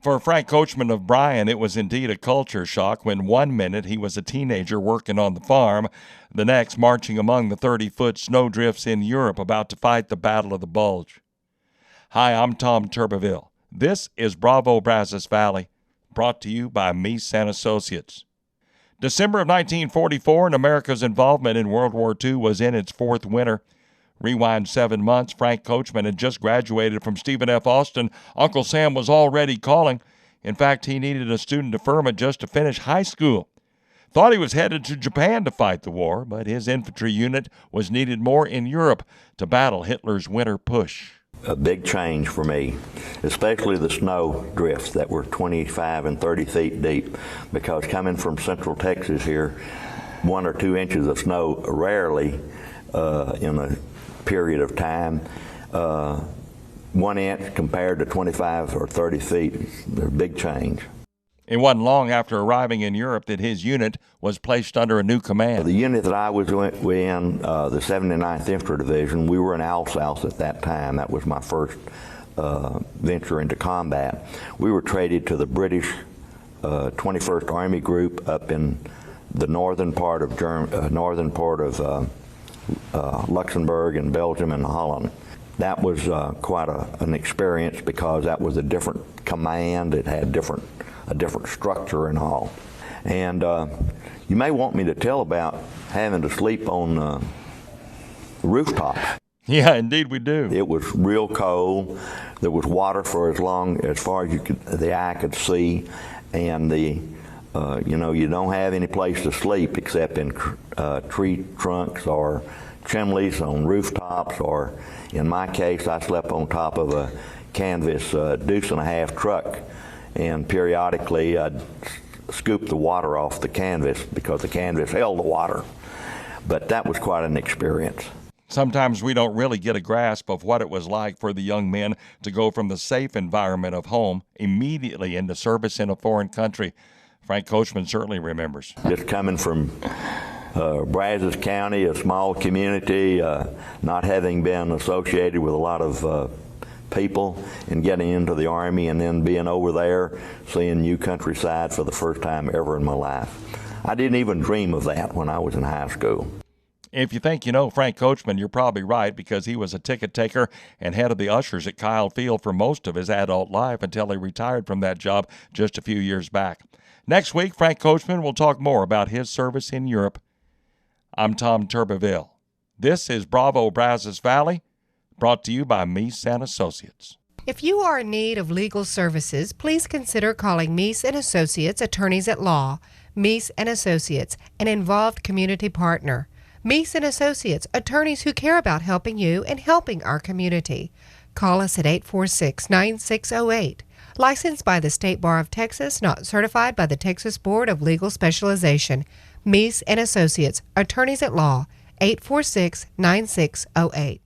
For Frank Kocman of Bryan, it was indeed a culture shock when 1 minute he was a teenager working on the farm, the next marching among the 30-foot snowdrifts in Europe about to fight the Battle of the Bulge. Hi, I'm Tom Turbiville. This is Bravo Brazos Valley, brought to you by Meese & Associates. December of 1944, and America's involvement in World War II was in its fourth winter. Rewind 7 months, Frank Kocman had just graduated from Stephen F. Austin. Uncle Sam was already calling. In fact, he needed a student deferment just to finish high school. Thought he was headed to Japan to fight the war, but his infantry unit was needed more in Europe to battle Hitler's winter push. A big change for me, especially the snow drifts that were 25 and 30 feet deep, because coming from central Texas here, 1 or 2 inches of snow rarely in a period of time. 1 inch compared to 25 or 30 feet, there's a big change. It wasn't long after arriving in Europe that his unit was placed under a new command. The unit that I was in, the 79th Infantry Division, we were in Alsace at that time. That was my first venture into combat. We were traded to the British 21st Army Group up in the northern part of Luxembourg and Belgium and Holland. That was quite an experience because that was a different command. It had a different structure and all. And you may want me to tell about having to sleep on rooftops. Yeah, indeed we do. It was real cold. There was water for as far as the eye could see, and you don't have any place to sleep except in tree trunks or chimneys on rooftops, or in my case, I slept on top of a canvas deuce-and-a-half truck, and periodically I'd scoop the water off the canvas because the canvas held the water. But that was quite an experience. Sometimes we don't really get a grasp of what it was like for the young men to go from the safe environment of home immediately into service in a foreign country. Frank Kocman certainly remembers. Just coming from Brazos County, a small community, not having been associated with a lot of people, and getting into the Army and then being over there, seeing new countryside for the first time ever in my life. I didn't even dream of that when I was in high school. If you think you know Frank Kocman, you're probably right, because he was a ticket taker and head of the ushers at Kyle Field for most of his adult life until he retired from that job just a few years back. Next week, Frank Kocman will talk more about his service in Europe. I'm Tom Turbiville. This is Bravo Brazos Valley, brought to you by Meese & Associates. If you are in need of legal services, please consider calling Meese & Associates Attorneys at Law. Meese & Associates, an involved community partner. Meese & Associates, attorneys who care about helping you and helping our community. Call us at 846-9608. Licensed by the State Bar of Texas, not certified by the Texas Board of Legal Specialization. Meese & Associates, attorneys at law, 846-9608.